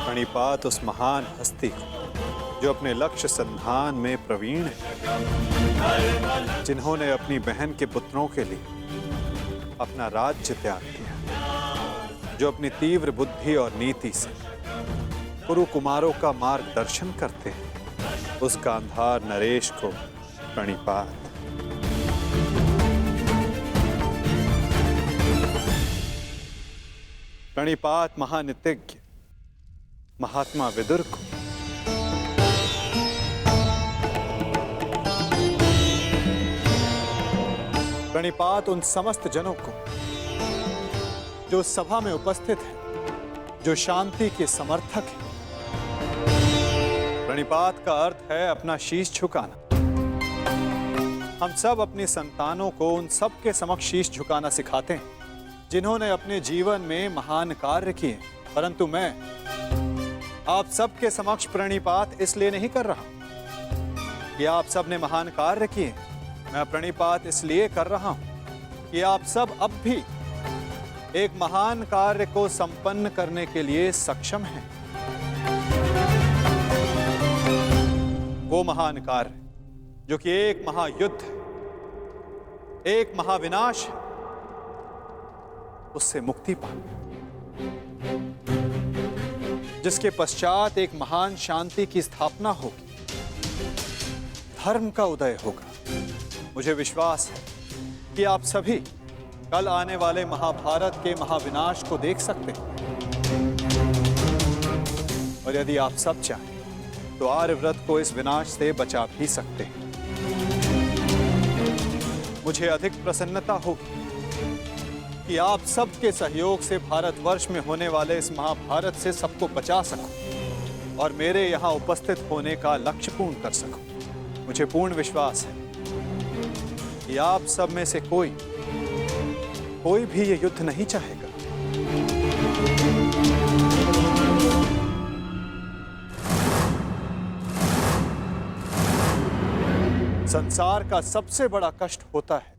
प्रणिपात उस महान हस्ती को जो अपने लक्ष्य संधान में प्रवीण है, जिन्होंने अपनी बहन के पुत्रों के लिए अपना राज्य त्याग किया, जो अपनी तीव्र बुद्धि और नीति से कुरु कुमारों का मार्गदर्शन करते हैं, उस गांधार नरेश को प्रणिपात। प्रणिपात महानितिज्ञ महात्मा विदुर को। प्रणिपात उन समस्त जनों को जो सभा में उपस्थित हैं, जो शांति के समर्थक हैं। प्रणिपात का अर्थ है अपना शीश झुकाना। हम सब अपनी संतानों को उन सब के समक्ष शीश झुकाना सिखाते हैं जिन्होंने अपने जीवन में महान कार्य किए, परंतु मैं आप सबके समक्ष प्रणिपात इसलिए नहीं कर रहा कि आप सब ने महान कार्य किए। मैं प्रणिपात इसलिए कर रहा हूं कि आप सब अब भी एक महान कार्य को संपन्न करने के लिए सक्षम हैं। वो महान कार्य जो कि एक महायुद्ध है, एक महाविनाश है, उससे मुक्ति पाना, जिसके पश्चात एक महान शांति की स्थापना होगी, धर्म का उदय होगा। मुझे विश्वास है कि आप सभी कल आने वाले महाभारत के महाविनाश को देख सकते हैं, और यदि आप सब चाहें तो आर्यव्रत को इस विनाश से बचा भी सकते हैं। मुझे अधिक प्रसन्नता होगी कि आप सबके सहयोग से भारतवर्ष में होने वाले इस महाभारत से सबको बचा सकूं और मेरे यहाँ उपस्थित होने का लक्ष्य पूर्ण कर सकूं। मुझे पूर्ण विश्वास है कि आप सब में से कोई भी ये युद्ध नहीं चाहेगा। संसार का सबसे बड़ा कष्ट होता है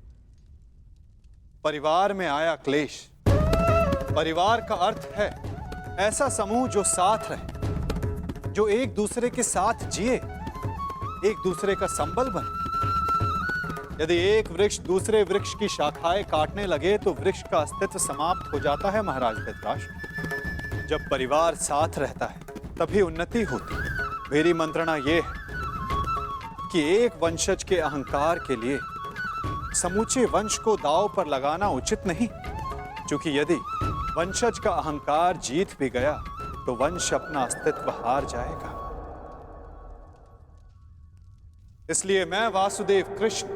परिवार में आया क्लेश। परिवार का अर्थ है ऐसा समूह जो साथ रहे, जो एक दूसरे के साथ जिए, एक दूसरे का संबल बने। यदि एक वृक्ष दूसरे वृक्ष की शाखाएं काटने लगे तो वृक्ष का अस्तित्व समाप्त हो जाता है महाराज धृतराष्ट्र। जब परिवार साथ रहता है तभी उन्नति होती है। मेरी मंत्रणा यह है कि एक वंशज के अहंकार के लिए समूचे वंश को दांव पर लगाना उचित नहीं, क्योंकि यदि वंशज का अहंकार जीत भी गया तो वंश अपना अस्तित्व हार जाएगा। इसलिए मैं वासुदेव कृष्ण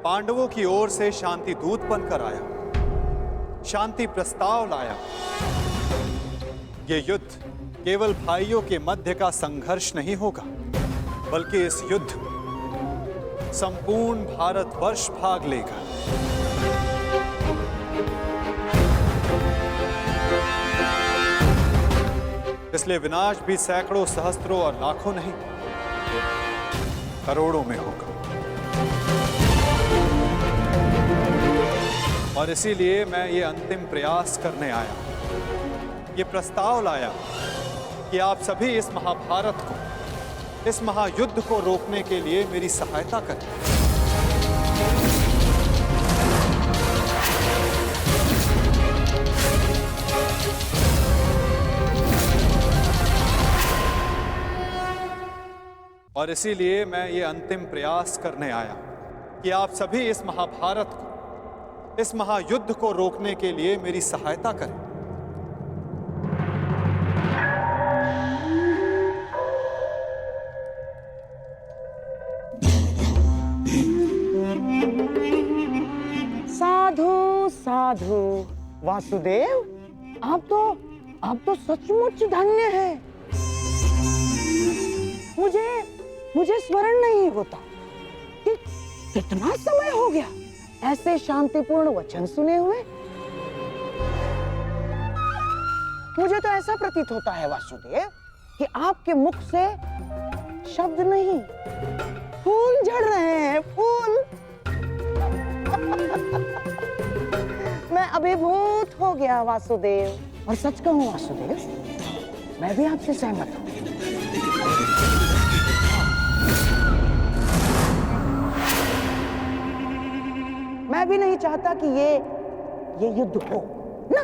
पांडवों की ओर से शांति दूत बनकर आया, शांति प्रस्ताव लाया। यह युद्ध केवल भाइयों के मध्य का संघर्ष नहीं होगा, बल्कि इस युद्ध में संपूर्ण भारतवर्ष भाग लेगा। इसलिए विनाश भी सैकड़ों, सहस्त्रों और लाखों नहीं, करोड़ों में होगा। और इसीलिए मैं ये अंतिम प्रयास करने आया, ये प्रस्ताव लाया कि आप सभी इस महाभारत को, इस महायुद्ध को रोकने के लिए मेरी सहायता करें। और इसीलिए मैं ये अंतिम प्रयास करने आया कि आप सभी इस महाभारत को, इस महायुद्ध को रोकने के लिए मेरी सहायता करें। साधु साधु। वासुदेव, आप तो सचमुच धन्य हैं। मुझे स्मरण नहीं होता कि कितना समय हो गया ऐसे शांतिपूर्ण वचन सुने हुए। मुझे तो ऐसा प्रतीत होता है वासुदेव कि आपके मुख से शब्द नहीं, फूल झड़ रहे हैं, फूल। मैं अभिभूत हो गया वासुदेव। और सच कहूं वासुदेव, मैं भी आपसे सहमत हूं। मैं भी नहीं चाहता कि ये युद्ध हो ना।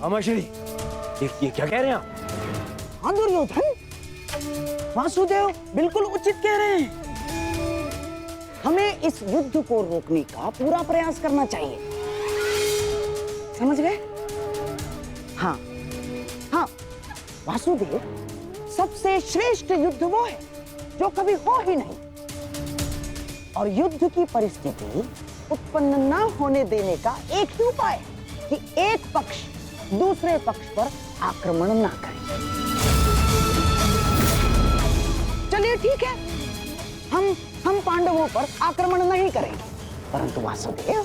अमाश्री, ये क्या कह रहे हैं आप? हाँ दुर्योधन, वासुदेव बिल्कुल उचित कह रहे हैं। हमें इस युद्ध को रोकने का पूरा प्रयास करना चाहिए, समझ गए? हाँ हाँ वासुदेव, सबसे श्रेष्ठ युद्ध वो है जो कभी हो ही नहीं, और युद्ध की परिस्थिति उत्पन्न ना होने देने का एक ही उपाय है कि एक पक्ष दूसरे पक्ष पर आक्रमण ना करे। चलिए ठीक है, हम पांडवों पर आक्रमण नहीं करेंगे, परंतु वासुदेव,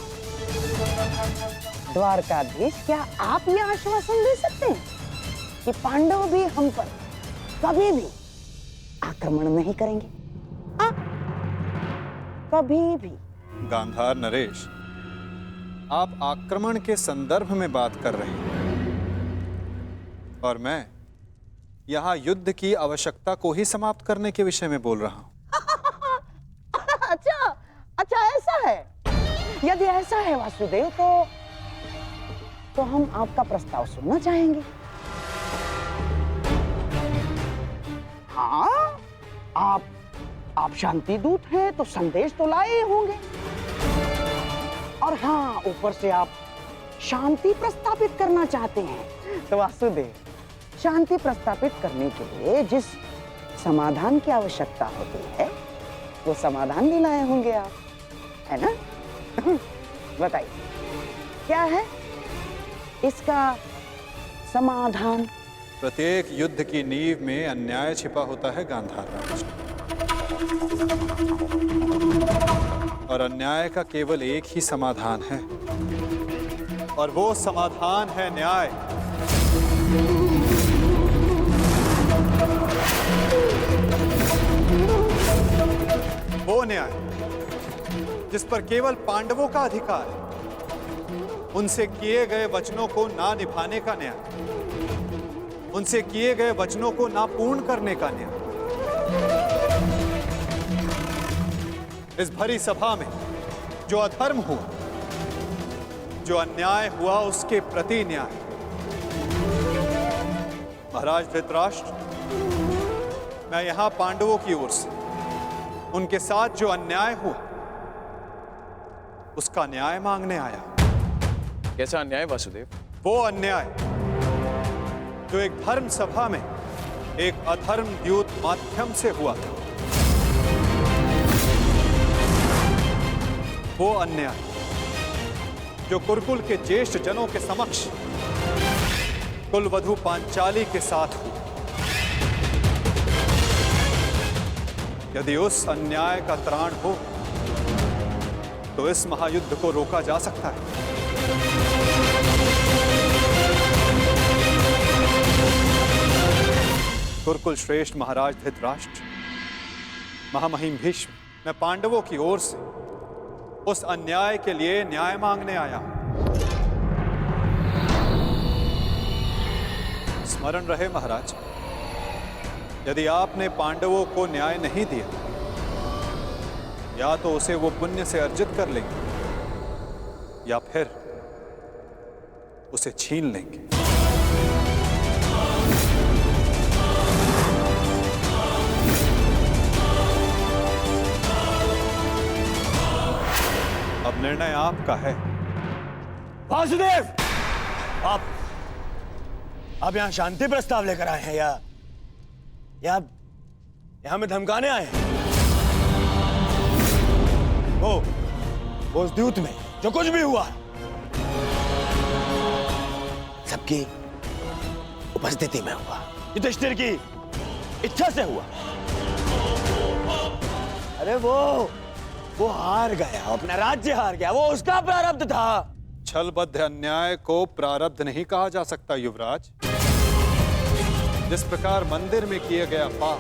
द्वारकाधीश, क्या आप यह आश्वासन दे सकते हैं कि पांडव भी हम पर कभी भी आक्रमण नहीं करेंगे? हाँ, कभी भी। गांधार नरेश, आप आक्रमण के संदर्भ में बात कर रहे हैं और मैं यहां युद्ध की आवश्यकता को ही समाप्त करने के विषय में बोल रहा हूं। अच्छा ऐसा है। यदि ऐसा है वासुदेव, तो हम आपका प्रस्ताव सुनना चाहेंगे। हाँ, आप शांति दूत हैं तो संदेश तो लाए ही होंगे, और हाँ, ऊपर से आप शांति प्रस्तापित करना चाहते हैं। तो वासुदेव, शांति प्रस्तापित करने के लिए जिस समाधान की आवश्यकता होती है, वो समाधान भी लाए होंगे आप, है ना? बताइए, क्या है इसका समाधान? प्रत्येक युद्ध की नींव में अन्याय छिपा होता है गांधार राज, और अन्याय का केवल एक ही समाधान है, और वो समाधान है न्याय। वो न्याय जिस पर केवल पांडवों का अधिकार है, उनसे किए गए वचनों को ना निभाने का न्याय, उनसे किए गए वचनों को ना पूर्ण करने का न्याय। इस भरी सभा में जो अधर्म हुआ, जो अन्याय हुआ, उसके प्रति न्याय। महाराज धृतराष्ट्र, मैं यहां पांडवों की ओर से उनके साथ जो अन्याय हुआ, उसका न्याय मांगने आया। कैसा अन्याय वासुदेव? वो अन्याय जो एक धर्म सभा में एक अधर्म द्यूत माध्यम से हुआ था। वो अन्याय जो कुरुकुल के ज्येष्ठ जनों के समक्ष कुलवधू पांचाली के साथ हुआ। यदि उस अन्याय का त्राण हो तो इस महायुद्ध को रोका जा सकता है। कुरुकुल श्रेष्ठ महाराज धृतराष्ट्र, महामहिम भीष्म, मैं पांडवों की ओर से उस अन्याय के लिए न्याय मांगने आया हूं। स्मरण रहे महाराज, यदि आपने पांडवों को न्याय नहीं दिया, या तो उसे वो पुण्य से अर्जित कर लेंगे, या फिर उसे छीन लेंगे। अब निर्णय आपका है। वासुदेव, आप यहाँ शांति प्रस्ताव लेकर आए हैं या हमें धमकाने आए हैं? वो उस द्यूत में जो कुछ भी हुआ, सबकी उपस्थिति में हुआ, युधिष्ठिर की इच्छा से हुआ। अरे वो हार गया, अपना राज्य हार गया, वो उसका प्रारब्ध था। छलबद्ध अन्याय को प्रारब्ध नहीं कहा जा सकता युवराज। जिस प्रकार मंदिर में किया गया पाप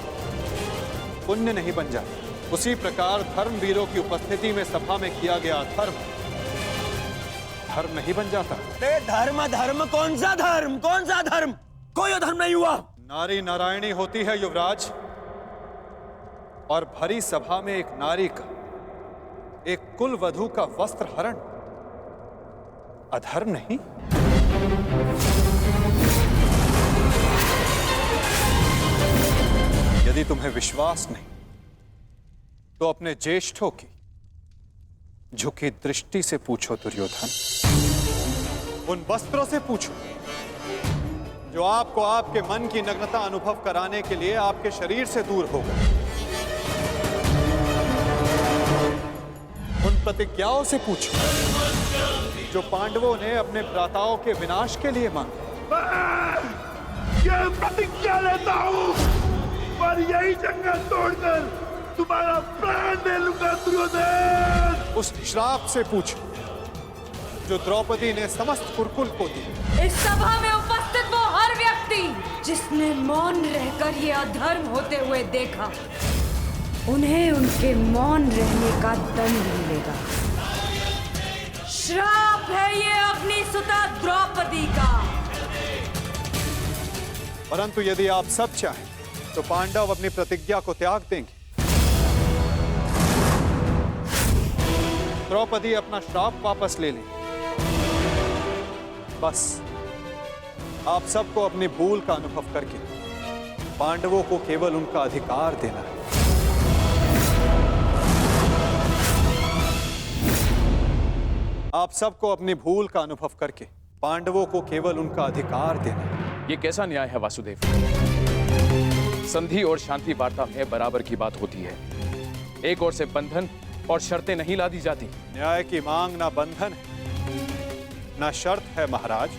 पुण्य नहीं बन जाता, उसी प्रकार धर्मवीरों की उपस्थिति में सभा में किया गया धर्म धर्म नहीं बन जाता। धर्म धर्म कौन सा धर्म, कौन सा धर्म? कोई धर्म नहीं हुआ। नारी नारायणी होती है युवराज, और भरी सभा में एक नारी का, एक कुल वधू का वस्त्र हरण अधर्म नहीं। यदि तुम्हें विश्वास नहीं तो अपने ज्येष्ठों की झुकी दृष्टि से पूछो दुर्योधन। उन वस्त्रों से पूछो जो आपको आपके मन की नग्नता अनुभव कराने के लिए आपके शरीर से दूर हो गए। उन प्रतिज्ञाओं से पूछो जो पांडवों ने अपने भ्राताओं के विनाश के लिए मांगी। ये प्रतिज्ञा लेता हूँ और यही जंगल तोड़कर तुम्हारा प्राण दे लूंगा दुर्योधन। उस श्राप से पूछो जो द्रौपदी ने समस्त कुरुकुल को दी। इस सभा में उपस्थित वो हर व्यक्ति जिसने मौन रहकर ये अधर्म होते हुए देखा, उन्हें उनके मौन रहने का दंड मिलेगा। श्राप है ये अग्निसुता द्रौपदी का। परंतु यदि आप सब चाहें तो पांडव अपनी प्रतिज्ञा को त्याग देंगे। द्रौपदी अपना श्राप वापस ले लें। बस आप सबको अपनी भूल का अनुभव करके पांडवों को केवल उनका अधिकार देना है। आप सबको अपनी भूल का अनुभव करके पांडवों को केवल उनका अधिकार देना है। ये कैसा न्याय है वासुदेव? संधि और शांति वार्ता में बराबर की बात होती है। एक ओर से बंधन और शर्तें नहीं ला दी जाती। न्याय की मांग ना बंधन है ना शर्त है महाराज,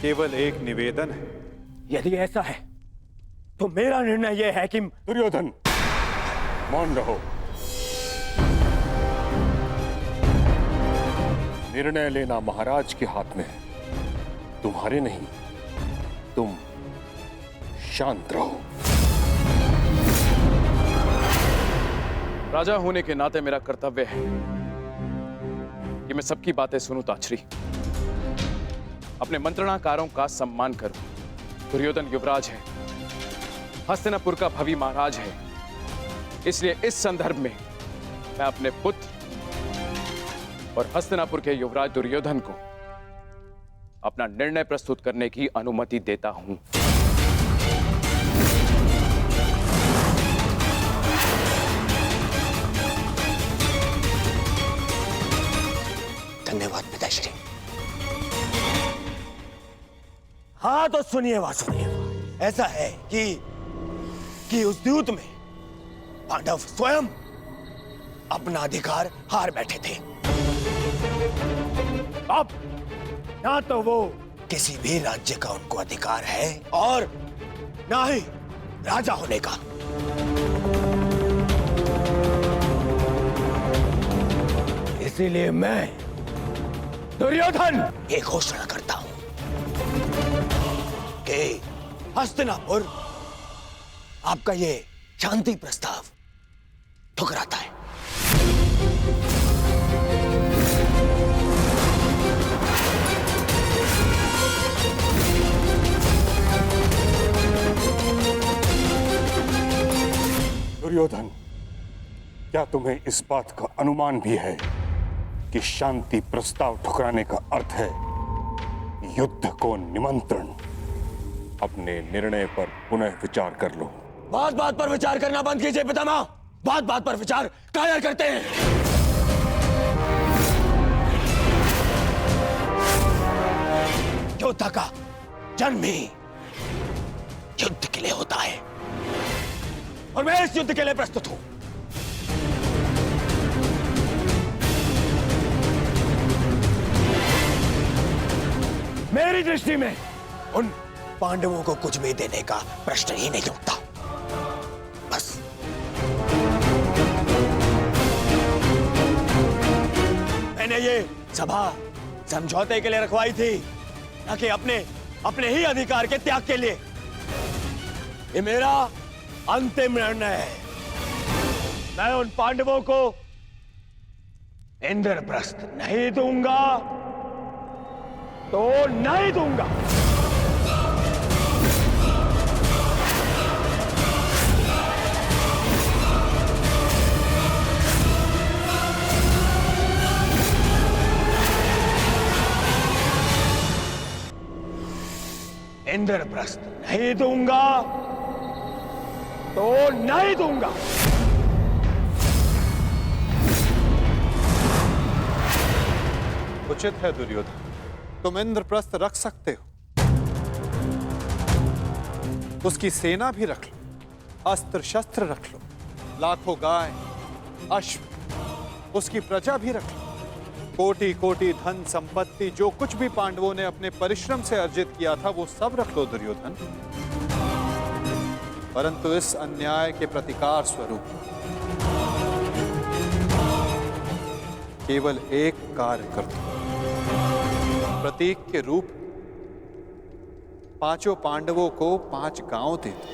केवल एक निवेदन है। यदि ऐसा है तो मेरा निर्णय यह है कि दुर्योधन मौन रहो। निर्णय लेना महाराज के हाथ में है, तुम्हारे नहीं। तुम शांत रहो। राजा होने के नाते मेरा कर्तव्य है कि मैं सबकी बातें सुनूं ताछरी, अपने मंत्रणाकारों का सम्मान करूं। दुर्योधन युवराज है, हस्तिनापुर का भवी महाराज है, इसलिए इस संदर्भ में मैं अपने पुत्र और हस्तिनापुर के युवराज दुर्योधन को अपना निर्णय प्रस्तुत करने की अनुमति देता हूं। धन्यवाद पिताश्री। हाँ तो सुनिए वासुदेव, ऐसा है कि उस द्यूत में पांडव स्वयं अपना अधिकार हार बैठे थे। अब ना तो वो किसी भी राज्य का उनको अधिकार है और ना ही राजा होने का। इसीलिए मैं दुर्योधन ये घोषणा करता हूं कि हस्तिनापुर आपका ये शांति प्रस्ताव ठुकराता है। दुर्योधन, क्या तुम्हें इस बात का अनुमान भी है कि शांति प्रस्ताव ठुकराने का अर्थ है युद्ध को निमंत्रण? अपने निर्णय पर पुनः विचार कर लो। बात बात पर विचार करना बंद कीजिए पितामह। बात बात पर विचार कायर करते हैं। योद्धा का जन्म ही युद्ध के लिए होता है और मैं इस युद्ध के लिए प्रस्तुत हूं। मेरी दृष्टि में उन पांडवों को कुछ भी देने का प्रश्न ही नहीं उठता। बस मैंने ये सभा समझौते के लिए रखवाई थी, न कि अपने ही अधिकार के त्याग के लिए। ये मेरा अंतिम निर्णय है। मैं उन पांडवों को इंद्रप्रस्थ नहीं दूंगा तो नहीं दूंगा। इंद्रप्रस्थ नहीं दूंगा तो नहीं दूंगा। उचित है दुर्योधन, तुम इंद्रप्रस्थ रख सकते हो, उसकी सेना भी रख लो, अस्त्र शस्त्र रख लो, लाखों गाय अश्व, उसकी प्रजा भी रख लो, कोटि कोटि धन संपत्ति, जो कुछ भी पांडवों ने अपने परिश्रम से अर्जित किया था वो सब रख लो दुर्योधन। परंतु इस अन्याय के प्रतिकार स्वरूप केवल एक कार्य कर दो। प्रतीक के रूप पांचों पांडवों को 5 गांव दे दो।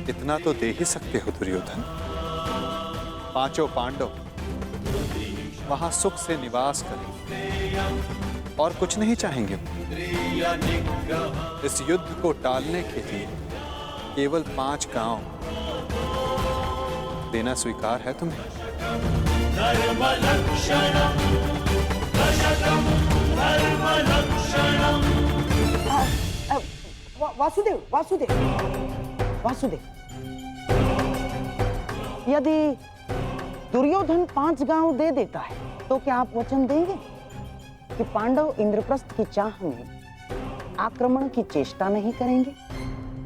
इतना तो दे ही सकते हो दुर्योधन। 5 पांडव वहां सुख से निवास करें और कुछ नहीं चाहेंगे। इस युद्ध को टालने के लिए केवल 5 गांव देना स्वीकार है तुम्हें? वासुदेव वासुदेव वासुदेव, यदि दुर्योधन 5 गांव दे देता है तो क्या आप वचन देंगे कि पांडव इंद्रप्रस्थ की चाह में आक्रमण की चेष्टा नहीं करेंगे?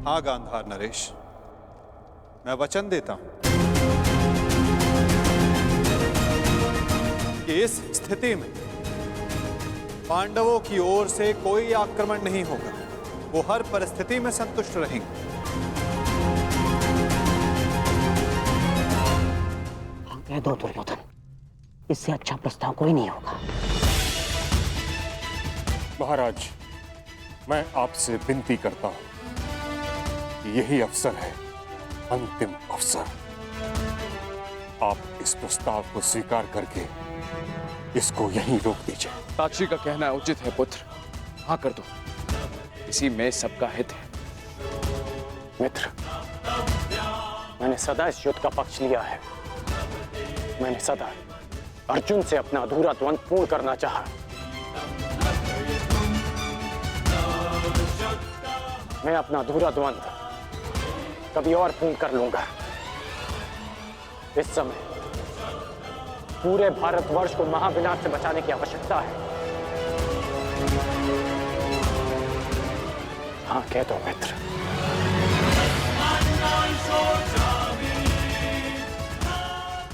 हाँ गांधार नरेश, मैं वचन देता हूं कि इस स्थिति में पांडवों की ओर से कोई आक्रमण नहीं होगा, वो हर परिस्थिति में संतुष्ट रहेंगे। कह दो दुर्योधन, इससे अच्छा प्रस्ताव कोई नहीं होगा। महाराज, मैं आपसे विनती करता हूं कि यही अवसर है, अंतिम अवसर। आप इस प्रस्ताव को स्वीकार करके इसको यहीं रोक दीजिए। साक्षी का कहना उचित है पुत्र, हाँ कर दो, इसी में सबका हित है। मित्र, मैंने सदा इस युद्ध का पक्ष लिया है। मैंने सदा अर्जुन से अपना अधूरा द्वंद्व पूर्ण करना चाहा। मैं अपना अधूरा द्वंद्व कभी और पूर्ण कर लूंगा। इस समय पूरे भारतवर्ष को महाविनाश से बचाने की आवश्यकता है। हाँ कह दो मित्र।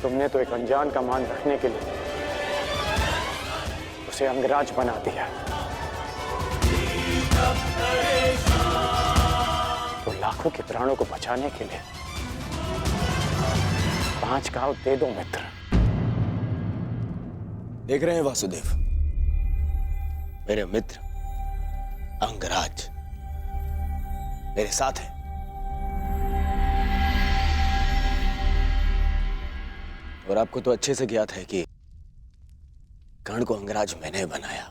तुमने तो एक अनजान का मान रखने के लिए उसे अंगराज बना दिया, तो लाखों के प्राणों को बचाने के लिए 5 गांव दे दो मित्र। देख रहे हैं वासुदेव, मेरे मित्र अंगराज मेरे साथ है। और आपको तो अच्छे से ज्ञात है कि कर्ण को अंगराज मैंने बनाया।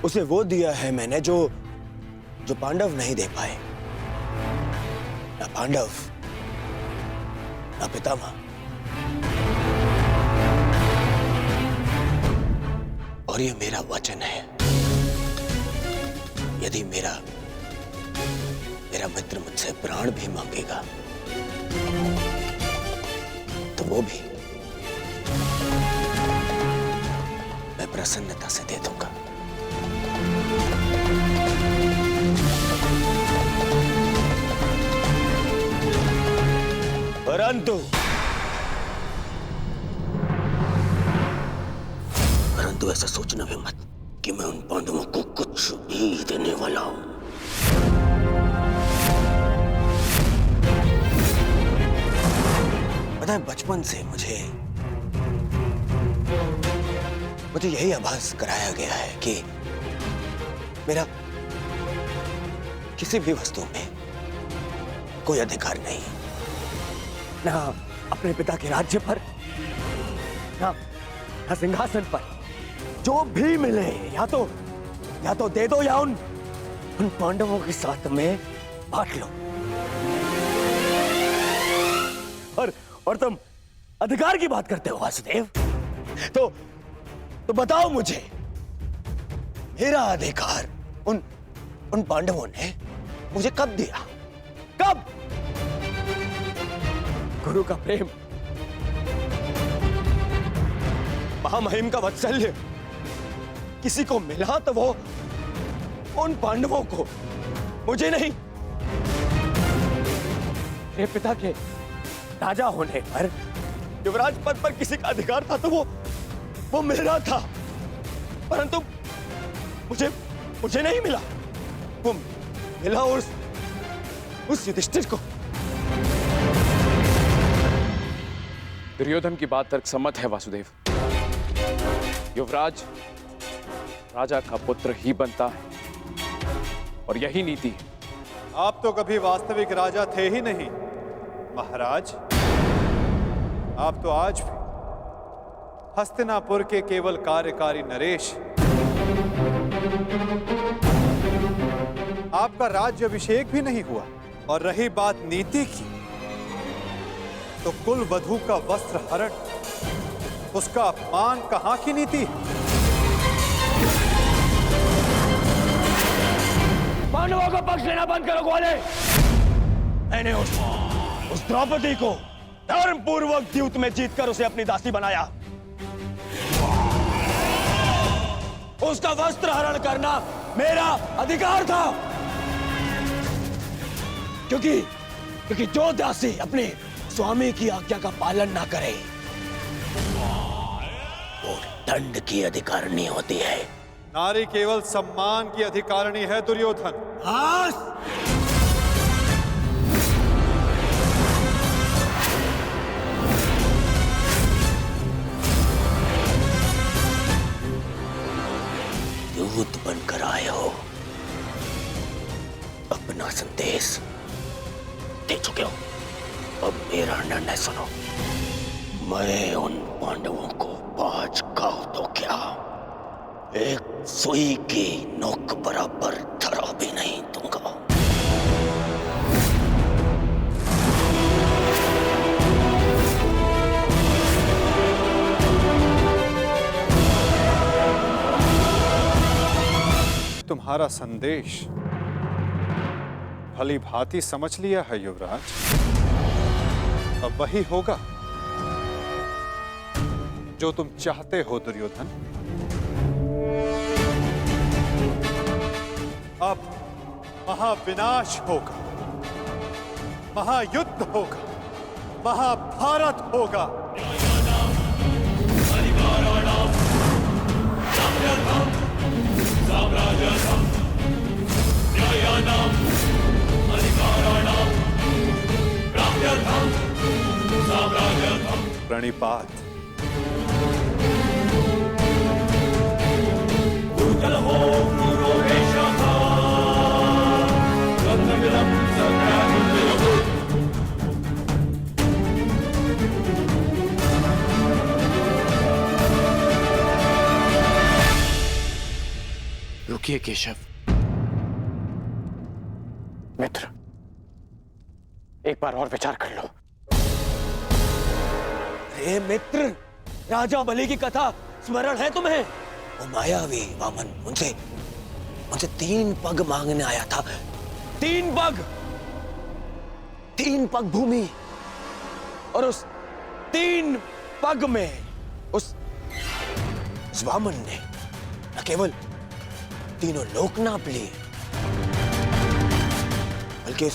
उसे वो दिया है मैंने जो पांडव नहीं दे पाए। ना पांडव, ना पितामह। और ये मेरा वचन है, यदि मेरा मित्र मुझसे प्राण भी मांगेगा तो वो भी मैं प्रसन्नता से दे दूंगा। परंतु ऐसा सोचना भी मत कि मैं उन पांडवों को कुछ भी देने वाला हूं। पता है, बचपन से मुझे यही आभास कराया गया है कि मेरा किसी भी वस्तु में कोई अधिकार नहीं, ना अपने पिता के राज्य पर, ना सिंहासन पर। जो भी मिले या तो दे दो या उन पांडवों के साथ में बांट लो। और तुम अधिकार की बात करते हो वासुदेव, तो बताओ मुझे, मेरा अधिकार उन पांडवों ने मुझे कब दिया? कब? गुरु का प्रेम, महामहिम का वात्सल्य किसी को मिला तो वो उन पांडवों को, मुझे नहीं। मेरे पिता के राजा होने पर, युवराज पद पर किसी का अधिकार था तो वो मेरा था, परंतु मुझे नहीं मिला। वो मिला उस युधिष्ठिर को। दुर्योधन की बात तर्क सम्मत है वासुदेव। युवराज राजा का पुत्र ही बनता है और यही नीति है। आप तो कभी वास्तविक राजा थे ही नहीं महाराज। आप तो आज भी हस्तिनापुर के केवल कार्यकारी नरेश। आपका राज्य अभिषेक भी नहीं हुआ। और रही बात नीति की, तो कुल वधू का वस्त्र हरण, उसका अपमान कहां की नीति है? पांडवों का पक्ष लेना बंद करो ग्वाले। मैंने उस द्रौपदी को धर्म पूर्वक द्यूत में जीतकर उसे अपनी दासी बनाया। उसका वस्त्र हरण करना मेरा अधिकार था, क्योंकि जो दासी अपने स्वामी की आज्ञा का पालन ना करे वो दंड की अधिकारिणी होती है। नारी केवल सम्मान की अधिकारिणी है दुर्योधन। दूत बनकर आए हो, अपना संदेश दे चुके हो। अब मेरा निर्णय सुनो। मैं उन पांडवों को 5 गांव तो क्या, एक सुई की नोक बराबर धरा भी नहीं दूंगा। तुम्हारा संदेश भली भांति समझ लिया है युवराज। अब वही होगा जो तुम चाहते हो दुर्योधन। अब महाविनाश होगा, महायुद्ध होगा, महाभारत होगा। प्रणिपात। रुकिए केशव। मित्र, एक बार और विचार कर लो। हे मित्र, राजा बलि की कथा स्मरण है तुम्हें? वो मायावी वामन मुझसे 3 पग मांगने आया था। 3 पग भूमि, और उस 3 पग में उस वामन ने न केवल तीनों लोक नाप लिए, बल्कि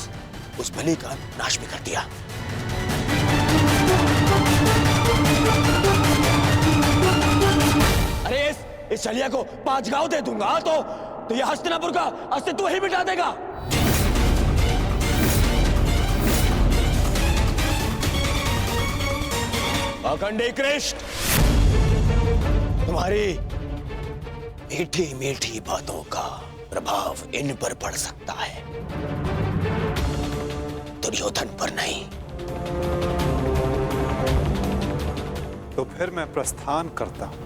उस बलि का नाश भी कर दिया। अरे इस शलिया को 5 गांव दे दूंगा तो यह हस्तिनापुर का अस्तित्व ही मिटा देगा। अखंडी कृष्ण, तुम्हारी मीठी मीठी बातों का प्रभाव इन पर पड़ सकता है, दुर्योधन पर नहीं। तो फिर मैं प्रस्थान करता हूं।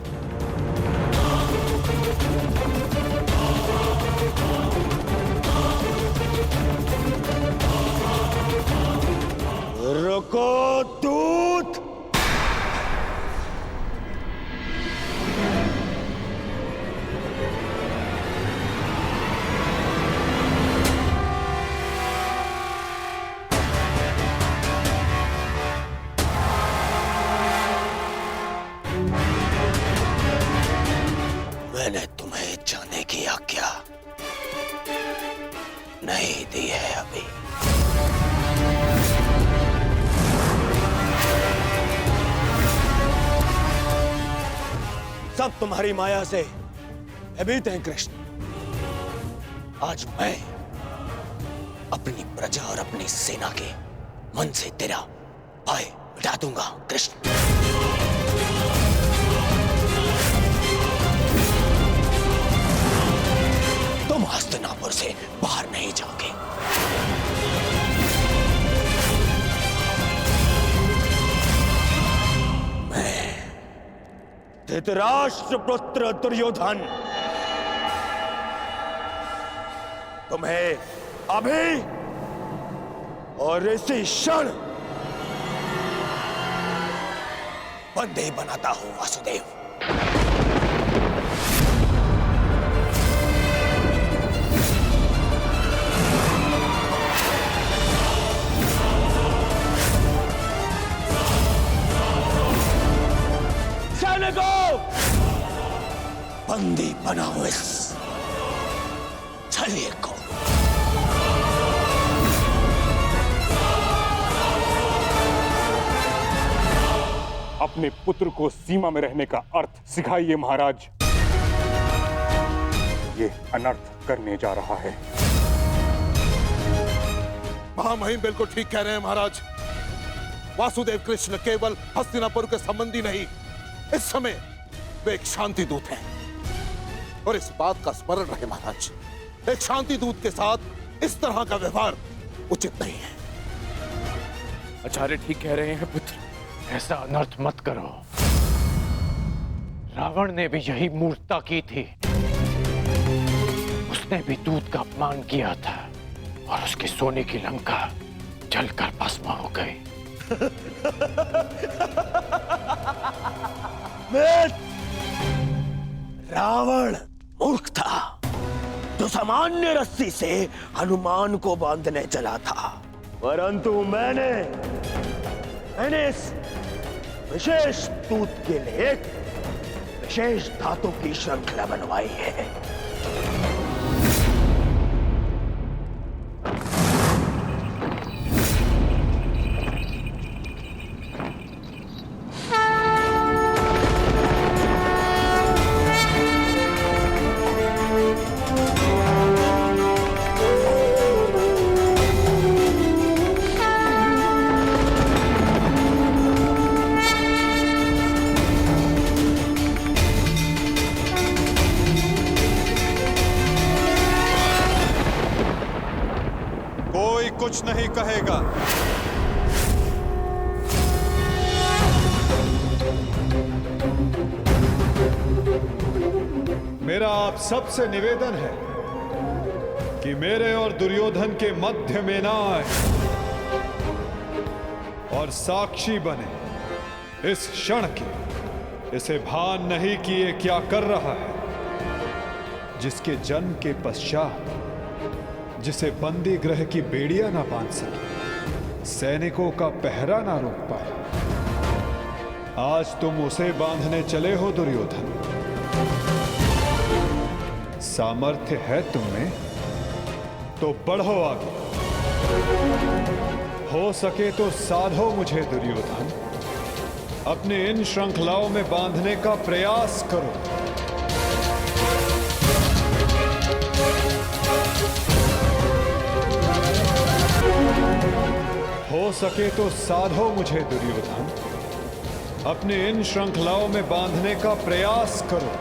रुको दूत! मैंने तुम्हें जाने की आज्ञा नहीं दी है अभी। सब तुम्हारी माया से भयभीत हैं कृष्ण। आज मैं अपनी प्रजा और अपनी सेना के मन से तेरा भय मिटा दूंगा कृष्ण। तुम हस्तिनापुर से बाहर नहीं जाओगे। धृतराष्ट्र पुत्र दुर्योधन तुम्हें अभी और इसी क्षण बंदी बनाता हूं वासुदेव। सैनिकों, बंदी बनाओ इस छलिए को। अपने पुत्र को सीमा में रहने का अर्थ सिखाइए महाराज। ये अनर्थ करने जा रहा है। महामहिम बिल्कुल ठीक कह रहे हैं महाराज। वासुदेव कृष्ण केवल हस्तिनापुर के संबंधी नहीं, इस समय वे एक शांति दूत हैं। और इस बात का स्मरण रहे महाराज, एक शांति दूत के साथ इस तरह का व्यवहार उचित नहीं है। आचार्य ठीक कह रहे हैं पुत्र। ऐसा अनर्थ मत करो। रावण ने भी यही मूर्खता की थी। उसने भी दूत का अपमान किया था और उसकी सोने की लंका जलकर भस्म हो गई। रावण मूर्ख था जो सामान्य रस्सी से हनुमान को बांधने चला था, परंतु मैंने इस विशेष दूत के लिए एक विशेष धातु की श्रृंखला बनवाई है। कुछ नहीं कहेगा। मेरा आप सबसे निवेदन है कि मेरे और दुर्योधन के मध्य में ना आए और साक्षी बने इस क्षण की। इसे भान नहीं कि ये क्या कर रहा है, जिसके जन्म के पश्चात जिसे बंदी गृह की बेड़ियां ना बांध सके, सैनिकों का पहरा ना रोक पाए, आज तुम उसे बांधने चले हो दुर्योधन। सामर्थ्य है तुम में तो बढ़ो आगे, हो सके तो साधो मुझे दुर्योधन। अपने इन श्रृंखलाओं में बांधने का प्रयास करो। हो सके तो साधो मुझे दुर्योधन। अपने इन श्रृंखलाओं में बांधने का प्रयास करो।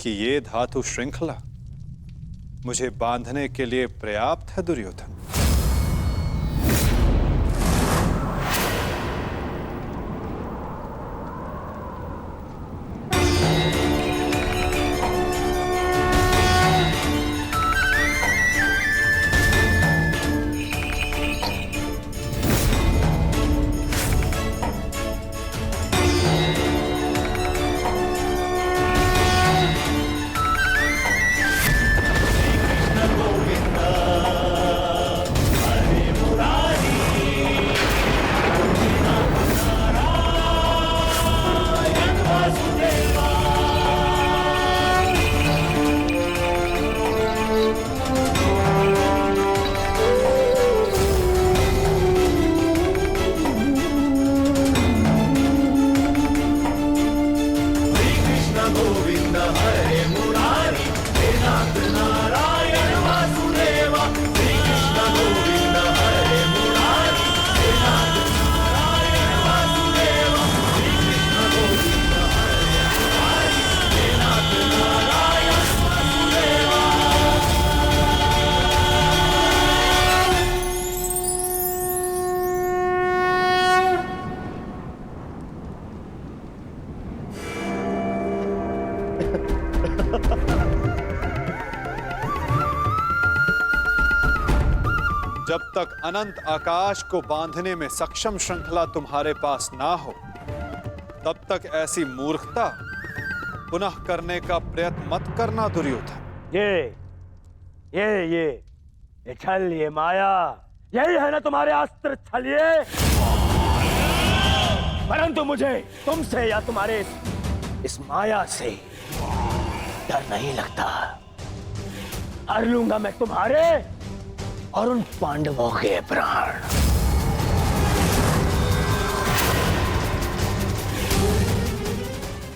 कि ये धातु श्रृंखला मुझे बांधने के लिए पर्याप्त है दुर्योधन? जब तक अनंत आकाश को बांधने में सक्षम श्रृंखला तुम्हारे पास ना हो, तब तक ऐसी मूर्खता पुनः करने का प्रयत्न मत करना दुर्योधन। ये छल, ये माया, यही है ना तुम्हारे अस्त्र छलिए। परंतु मुझे तुमसे या तुम्हारे इस माया से डर नहीं लगता। हर लूंगा मैं तुम्हारे और उन पांडवों के प्राण।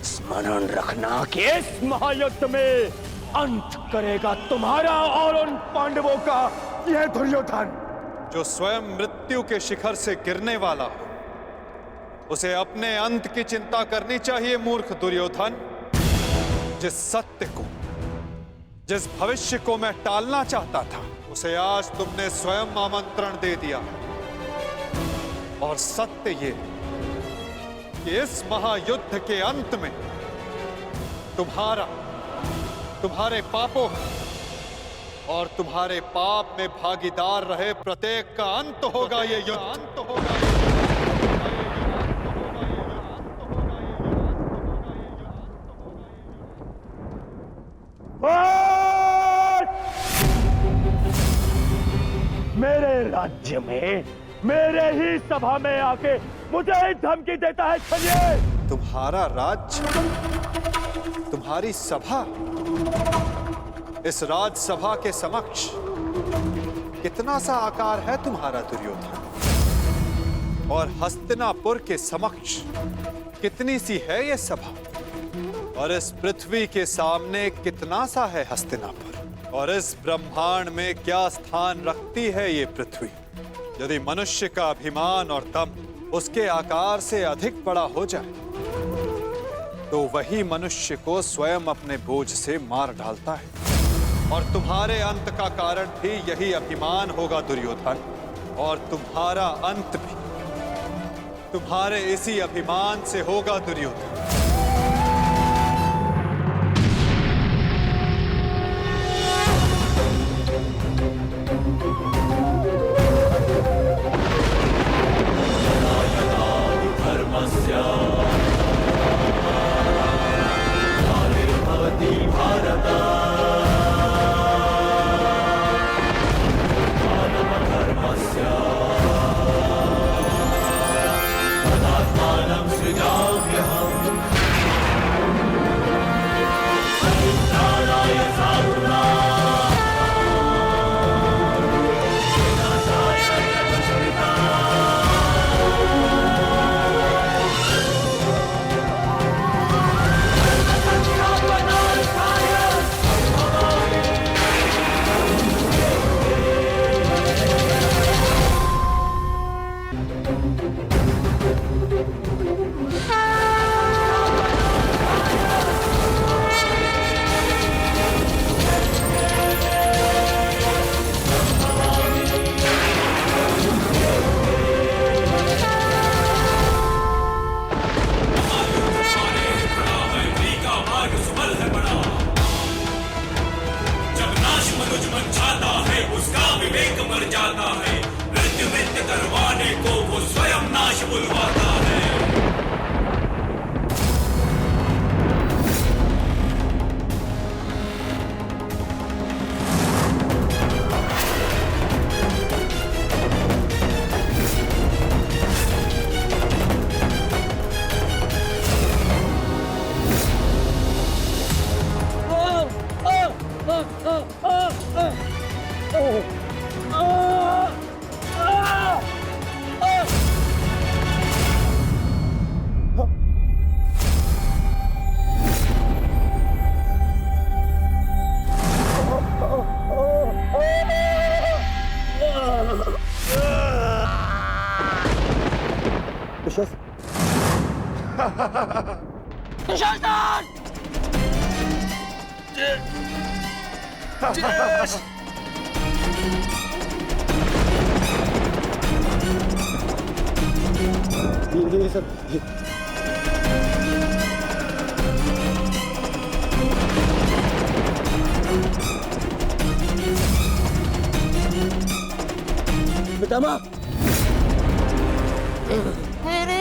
स्मरण रखना कि इस महायुद्ध में अंत करेगा तुम्हारा और उन पांडवों का यह दुर्योधन। जो स्वयं मृत्यु के शिखर से गिरने वाला हो, उसे अपने अंत की चिंता करनी चाहिए मूर्ख दुर्योधन। जिस सत्य को, जिस भविष्य को मैं टालना चाहता था, उसे आज तुमने स्वयं आमंत्रण दे दिया। और सत्य ये कि इस महायुद्ध के अंत में तुम्हारे पापों और तुम्हारे पाप में भागीदार रहे प्रत्येक का अंत होगा ये युद्ध। अंत होगा। मेरे राज्य में, मेरे ही सभा में आके मुझे धमकी देता है छलिए। तुम्हारा राज्य, तुम्हारी सभा, इस राजसभा के समक्ष कितना सा आकार है तुम्हारा दुर्योधन? और हस्तिनापुर के समक्ष कितनी सी है ये सभा? और इस पृथ्वी के सामने कितना सा है हस्तिनापुर? और इस ब्रह्मांड में क्या स्थान रखती है ये पृथ्वी? यदि मनुष्य का अभिमान और दम उसके आकार से अधिक बड़ा हो जाए, तो वही मनुष्य को स्वयं अपने बोझ से मार डालता है। और तुम्हारे अंत का कारण भी यही अभिमान होगा दुर्योधन। और तुम्हारा अंत भी तुम्हारे इसी अभिमान से होगा दुर्योधन। सृजाम्यहम् ये सब पितामह मेरे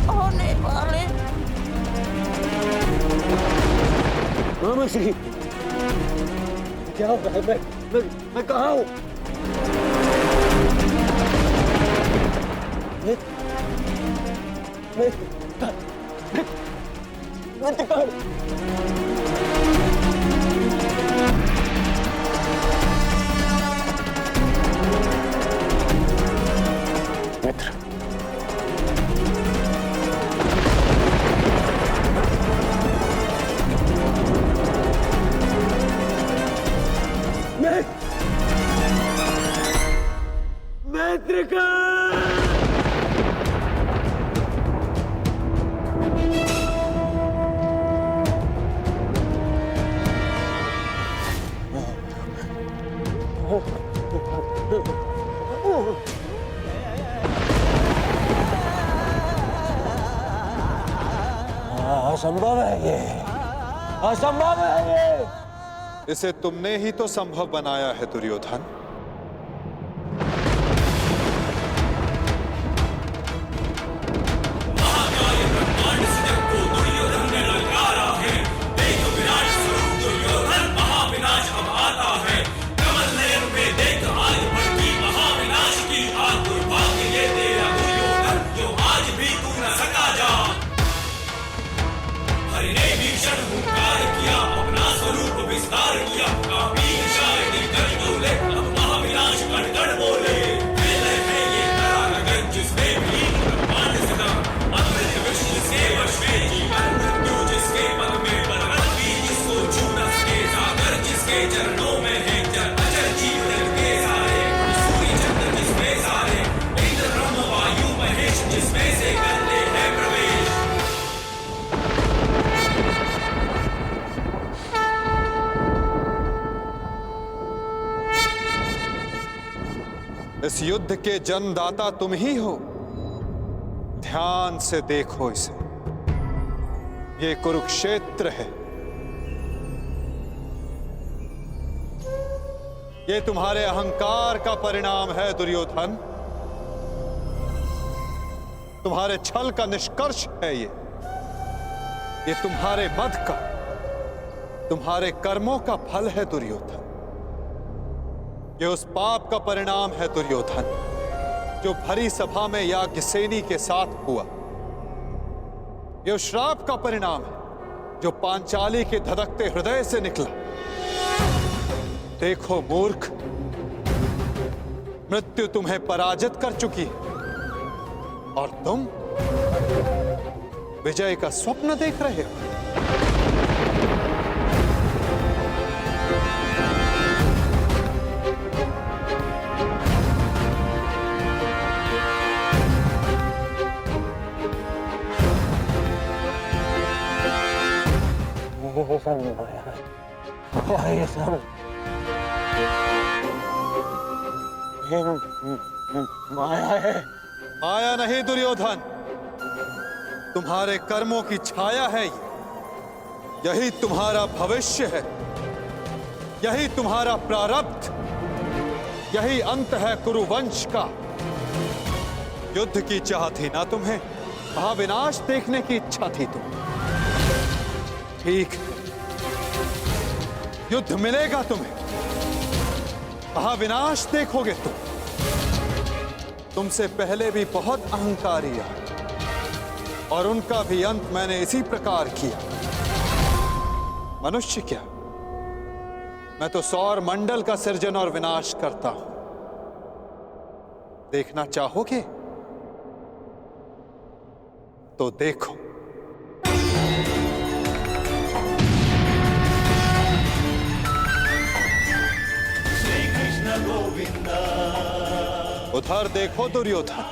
होने वाले मामा श्री क्या हो रहा है? मैं कहाँ हूँ? मैं तो कहाँ हूँ? मित्र मित्र का असंभव है ये, असंभव है ये। इसे तुमने ही तो संभव बनाया है दुर्योधन। इस युद्ध के जन्मदाता तुम ही हो। ध्यान से देखो इसे, ये कुरुक्षेत्र है। ये तुम्हारे अहंकार का परिणाम है दुर्योधन। तुम्हारे छल का निष्कर्ष है ये तुम्हारे मद का, तुम्हारे कर्मों का फल है दुर्योधन। ये उस पाप का परिणाम है दुर्योधन जो भरी सभा में याज्ञसेनी के साथ हुआ। ये उस श्राप का परिणाम है जो पांचाली के धधकते हृदय से निकला। देखो मूर्ख, मृत्यु तुम्हें पराजित कर चुकी है और तुम विजय का स्वप्न देख रहे हो। ये सब माया है। माया नहीं दुर्योधन, तुम्हारे कर्मों की छाया है ये। यही तुम्हारा भविष्य है, यही तुम्हारा प्रारब्ध, यही अंत है कुरुवंश का। युद्ध की चाह थी ना तुम्हें, महाविनाश देखने की इच्छा थी तुम्हें। ठीक है, युद्ध मिलेगा तुम्हें, महाविनाश देखोगे तुम। तुमसे पहले भी बहुत अहंकारी आए और उनका भी अंत मैंने इसी प्रकार किया। मनुष्य क्या, मैं तो सौर मंडल का सृजन और विनाश करता हूं। देखना चाहोगे तो देखो। उधर देखो दुर्योधन।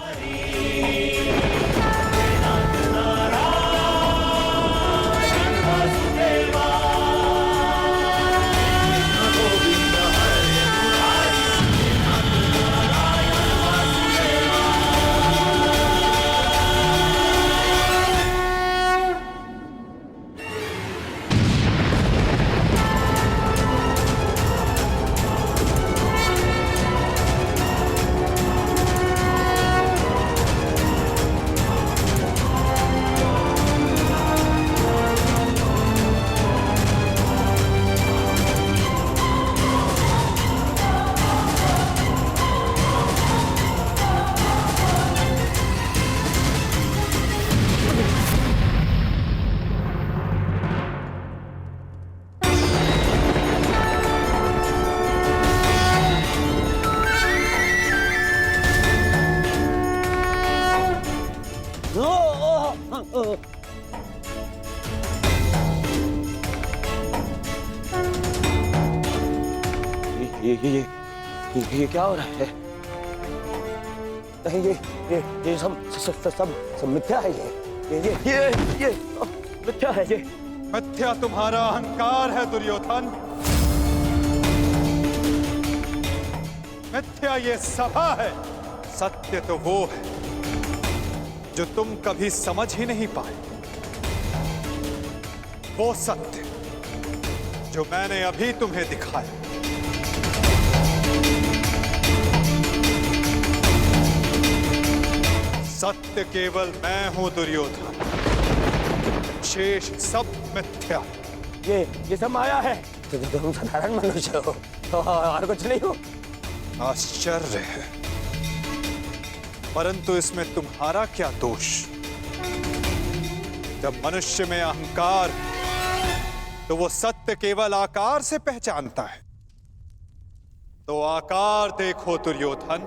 ये क्या हो रहा है? नहीं, ये सब मिथ्या है। ये मिथ्या है। ये मिथ्या तुम्हारा अहंकार है दुर्योधन। मिथ्या ये सभा है। सत्य तो वो है जो तुम कभी समझ ही नहीं पाए। वो सत्य जो मैंने अभी तुम्हें दिखाया। सत्य केवल मैं हूं दुर्योधन, शेष सब मिथ्या। ये सब माया है। तुम साधारण मनुष्य हो और कुछ नहीं हो। आश्चर्य है, परंतु इसमें तुम्हारा क्या दोष? जब मनुष्य में अहंकार, तो वो सत्य केवल आकार से पहचानता है। तो आकार देखो दुर्योधन।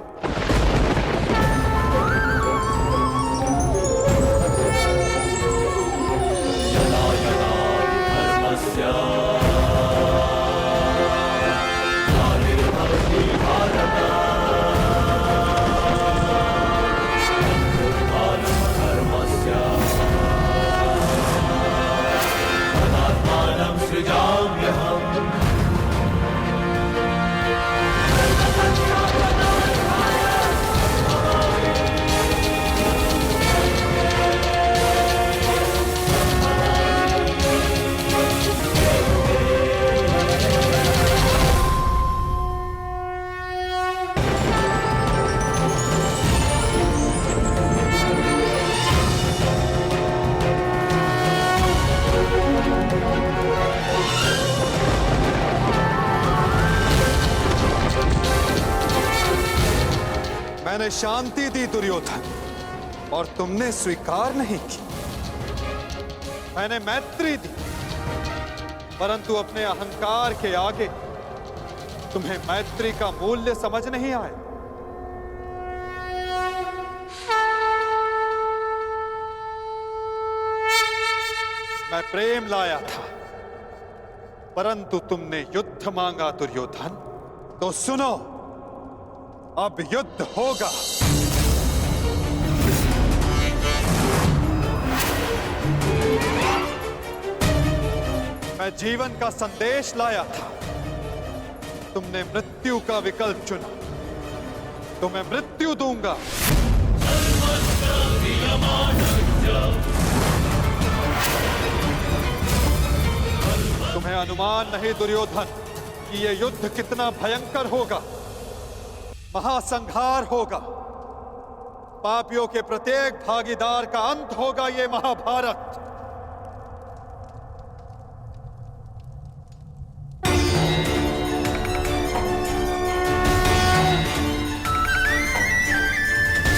मैंने शांति दी दुर्योधन, और तुमने स्वीकार नहीं की। मैंने मैत्री दी, परंतु अपने अहंकार के आगे तुम्हें मैत्री का मूल्य समझ नहीं आया। मैं प्रेम लाया था, परंतु तुमने युद्ध मांगा दुर्योधन। तो सुनो, अब युद्ध होगा। मैं जीवन का संदेश लाया था, तुमने मृत्यु का विकल्प चुना। तो मैं मृत्यु दूंगा। तुम्हें अनुमान नहीं दुर्योधन कि यह युद्ध कितना भयंकर होगा। महासंहार होगा। पापियों के प्रत्येक भागीदार का अंत होगा ये महाभारत।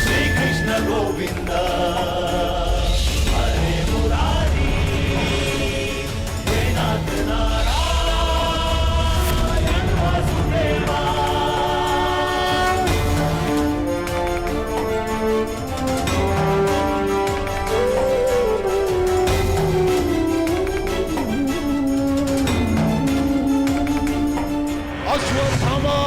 श्री कृष्ण गोविंद हरे मुरारी, हे नाथ नारायण वासुदेवा। अश्वत्थामा।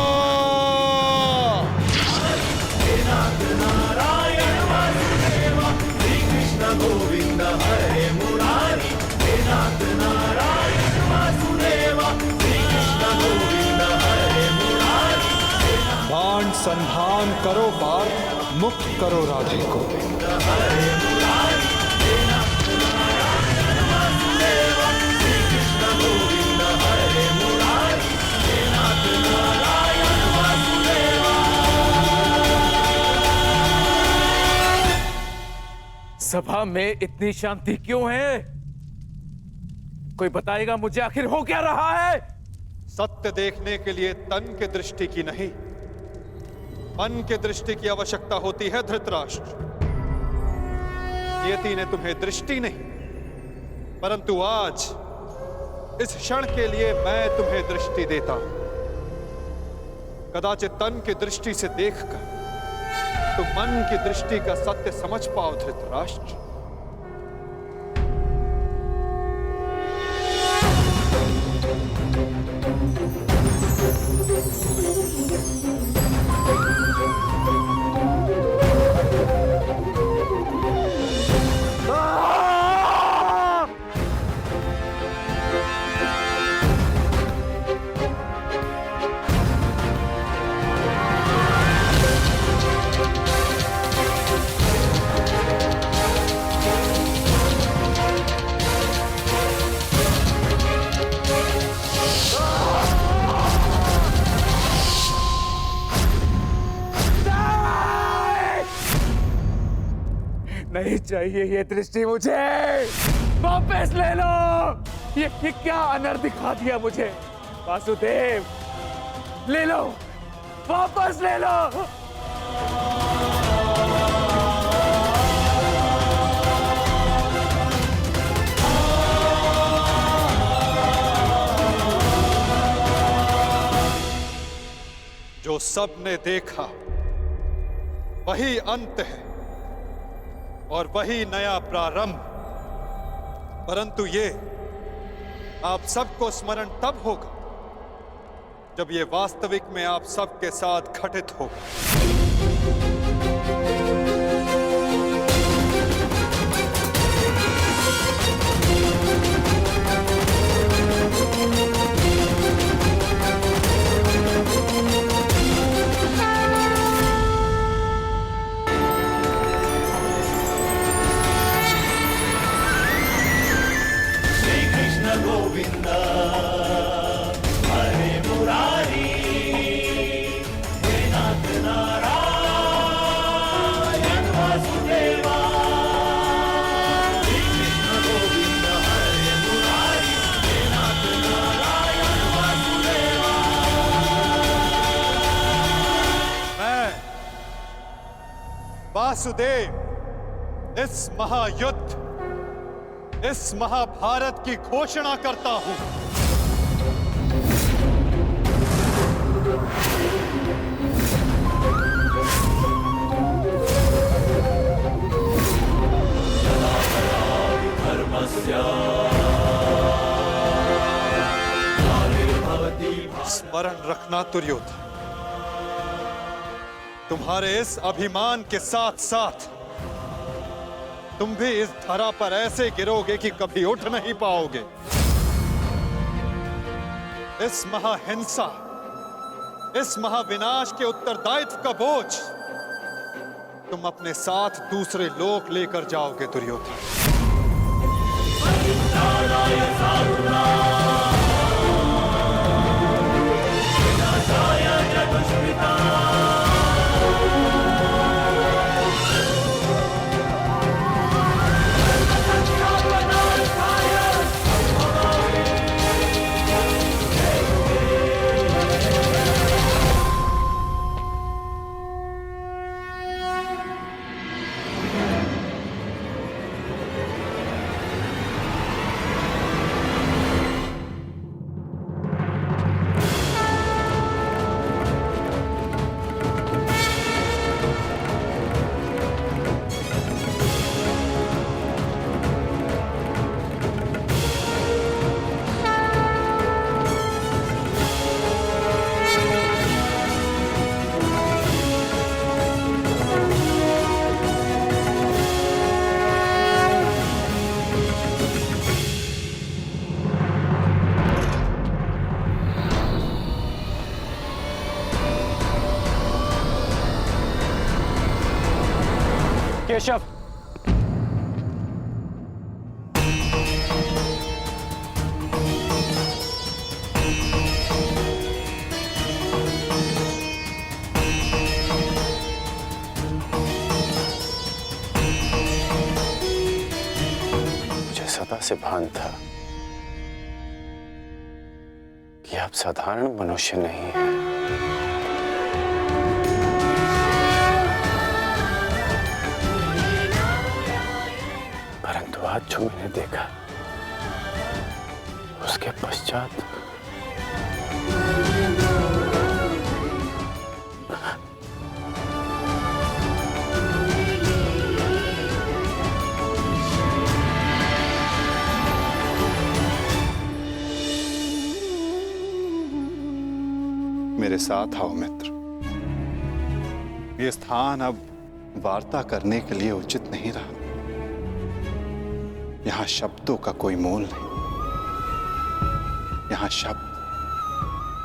नारायण वासुदेवा, श्री कृष्ण गोविंद हरे मुरारी। हे नाथ नारायण वासुदेवा, श्री कृष्ण गोविंद हरे मुरारी। बाण संधान करो पार्थ, मुक्त करो राधे को। हरे मुरारी, हे नाथ नारायण वासुदेवा, श्री कृष्ण गोविंद हरे मुरारी। हे नाथ नारायण वासुदेवा। सभा में इतनी शांति क्यों है? कोई बताएगा मुझे, आखिर हो क्या रहा है? सत्य देखने के लिए तन के दृष्टि की नहीं, मन के दृष्टि की आवश्यकता होती है धृतराष्ट्र। नियति ने तुम्हें दृष्टि नहीं, परंतु आज इस क्षण के लिए मैं तुम्हें दृष्टि देता हूं। कदाचित तन की दृष्टि से देखकर तुम मन की दृष्टि का सत्य समझ पाओ धृतराष्ट्र। चाहिए ये दृष्टि मुझे, वापस ले लो। ये क्या अनर्थ दिखा दिया मुझे वासुदेव, ले लो, वापस ले लो। जो सबने देखा वही अंत है और वही नया प्रारंभ, परंतु ये आप सबको स्मरण तब होगा जब ये वास्तविक में आप सबके साथ घटित होगा। गोविंद हरे मुरारी, हे नाथ नारायण वासुदेवा। श्री कृष्ण गोविंद हरे मुरारी, हे नाथ नारायण वासुदेवा। मैं वासुदेव इस महायुद्ध, इस महाभारत की घोषणा करता हूं। स्मरण रखना दुर्योधन, तुम्हारे इस अभिमान के साथ साथ तुम भी इस धरा पर ऐसे गिरोगे कि कभी उठ नहीं पाओगे। इस महाहिंसा, इस महाविनाश के उत्तरदायित्व का बोझ तुम अपने साथ दूसरे लोक लेकर जाओगे दुर्योधन। केशव, मुझे सदा से भान था कि आप साधारण मनुष्य नहीं हैं। परंतु आज जो मैंने देखा उसके पश्चात मेरे साथ आओ मित्र। ये स्थान अब वार्ता करने के लिए उचित नहीं रहा। यहां शब्दों का कोई मोल नहीं। यहां शब्द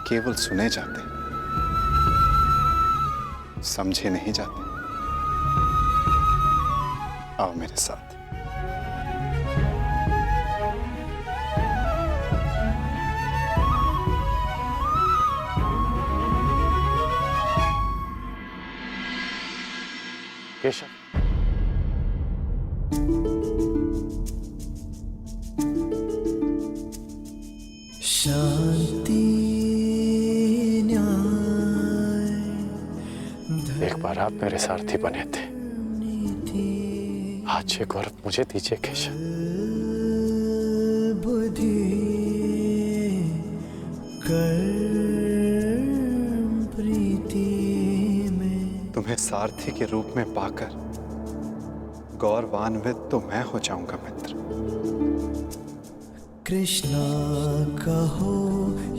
केवल सुने जाते, समझे नहीं जाते। आओ मेरे साथ। केशव, शांति न्याय एक बार आप मेरे सारथी बने थे, आज ये गौरव मुझे दीजिए केशव। बुद्धि कर्म प्रीति में। तुम्हें सारथी के रूप में पाकर गौरवान्वित तो मैं हो जाऊंगा मित्र। कृष्णा कहो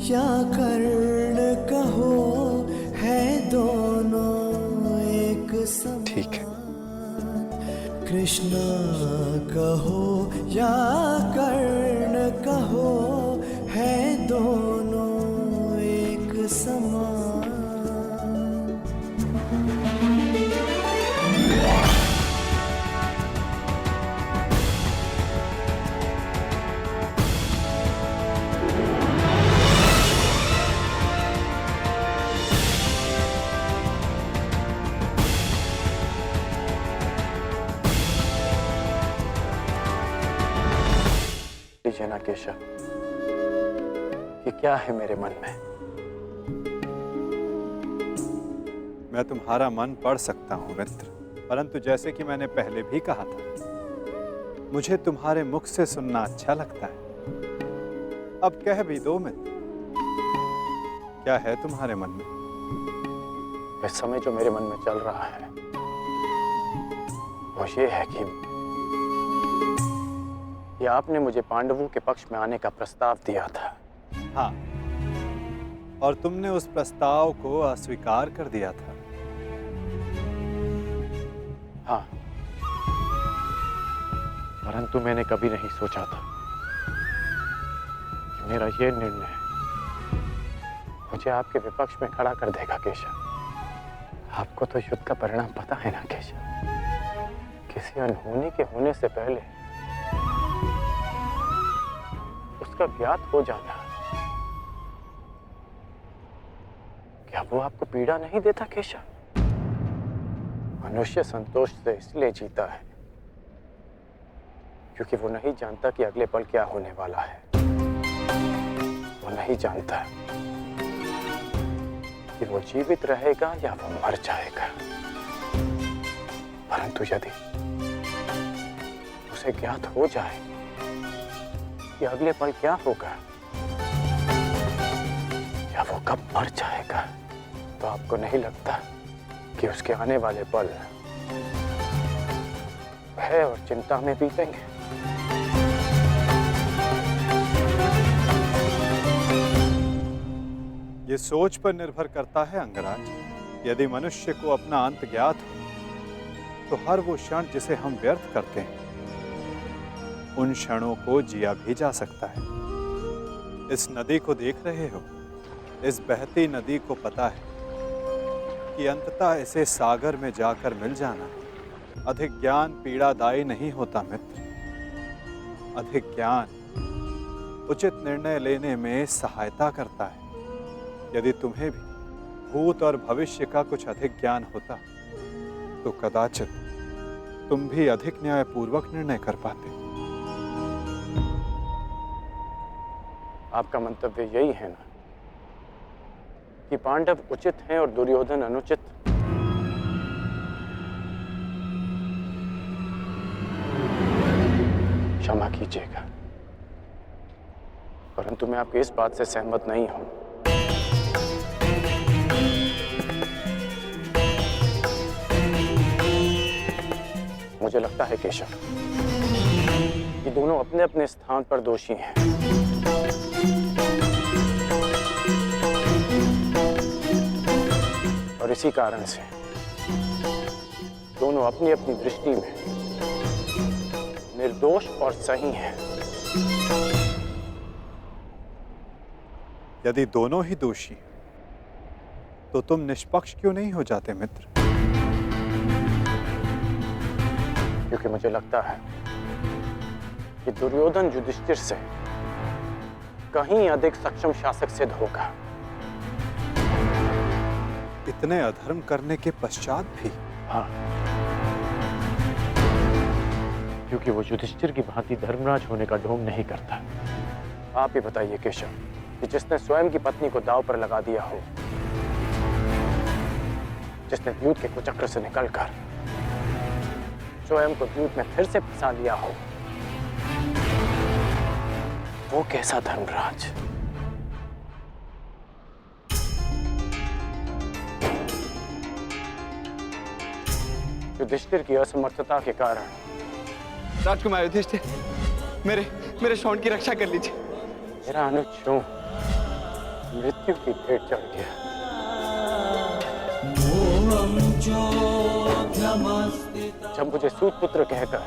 या कर्ण कहो, है दोनों एक समान। ठीक है। कृष्णा कहो या कर्ण कहो, है दोनों एक समान। लीजिए ना केशव, ये क्या है मेरे मन में? मैं तुम्हारा मन पढ़ सकता हूं मित्र, परंतु जैसे कि मैंने पहले भी कहा था, मुझे तुम्हारे मुख से सुनना अच्छा लगता है। अब कह भी दो मित्र, क्या है तुम्हारे मन में? इस समय जो मेरे मन में चल रहा है वो ये है कि आपने मुझे पांडवों के पक्ष में आने का प्रस्ताव दिया था। हाँ, और तुमने उस प्रस्ताव को अस्वीकार कर दिया था। हाँ, परंतु मैंने कभी नहीं सोचा था कि मेरा ये निर्णय मुझे आपके विपक्ष में खड़ा कर देगा केशव। आपको तो युद्ध का परिणाम पता है ना केशव। किसी अनहोनी के होने से पहले उसका ज्ञात हो जाना, क्या वो आपको पीड़ा नहीं देता केशव? मनुष्य संतोष से इसलिए जीता है क्योंकि वो नहीं जानता कि अगले पल क्या होने वाला है। वो नहीं जानता कि वो जीवित रहेगा या वो मर जाएगा। परंतु यदि उसे ज्ञात हो जाए कि अगले पल क्या होगा या वो कब मर जाएगा, तो आपको नहीं लगता कि उसके आने वाले पल भय और चिंता में बीतेंगे? ये सोच पर निर्भर करता है अंगराज। यदि मनुष्य को अपना अंत ज्ञात हो तो हर वो क्षण जिसे हम व्यर्थ करते हैं, उन क्षणों को जिया भी जा सकता है। इस नदी को देख रहे हो, इस बहती नदी को पता है कि अंततः इसे सागर में जाकर मिल जाना। अधिक ज्ञान पीड़ादायी नहीं होता मित्र। अधिक ज्ञान उचित निर्णय लेने में सहायता करता है। यदि तुम्हें भी भूत और भविष्य का कुछ अधिक ज्ञान होता तो कदाचित तुम भी अधिक न्यायपूर्वक निर्णय कर पाते। आपका मंतव्य यही है ना कि पांडव उचित हैं और दुर्योधन अनुचित? क्षमा कीजिएगा, परंतु मैं आपकी इस बात से सहमत नहीं हूं। मुझे लगता है केशव कि दोनों अपने अपने स्थान पर दोषी हैं। और इसी कारण से दोनों अपनी अपनी दृष्टि में निर्दोष और सही हैं। यदि दोनों ही दोषी हैं, तो तुम निष्पक्ष क्यों नहीं हो जाते मित्र? क्योंकि मुझे लगता है कि दुर्योधन युधिष्ठिर से कहीं अधिक सक्षम शासक सिद्ध होगा। इतने अधर्म करने के पश्चात भी? हाँ, क्योंकि वो युधिष्ठिर की भांति धर्मराज होने का ढोंग नहीं करता। आप ही बताइए केशव, कि जिसने स्वयं की पत्नी को दांव पर लगा दिया हो, जिसने द्यूत के कुचक्र से निकलकर स्वयं को द्यूत में फिर से फंसा लिया हो, वो कैसा धर्मराज? युधिष्ठिर की असमर्थता के कारण राजकुमार युधिष्ठिर, मेरे शौंड की रक्षा कर लीजिए। मेरा अनुज क्यों मृत्यु की भेंट चढ़ गया? जब मुझे सूत पुत्र कहकर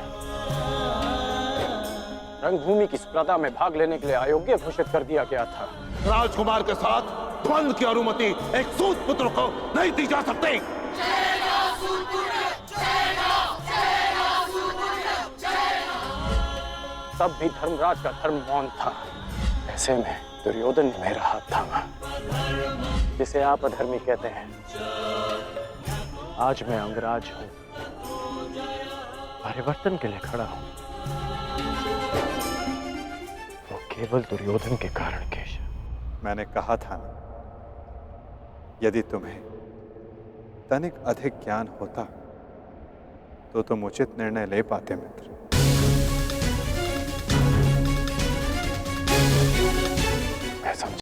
रंगभूमि की स्पर्धा में भाग लेने के लिए अयोग्य घोषित कर दिया गया था, राजकुमार के साथ द्वंद्व की अनुमति एक सूत पुत्र को नहीं दी जा सकती। तब भी धर्मराज का धर्म मौन था। ऐसे में दुर्योधन ने मेरा हाथ थामा, जिसे आप अधर्मी कहते हैं। आज मैं अंगराज हूं, परिवर्तन के लिए खड़ा हूं। वो केवल दुर्योधन के कारण केशव। मैंने कहा था ना, यदि तुम्हें तनिक अधिक ज्ञान होता तो तुम उचित निर्णय ले पाते मित्र।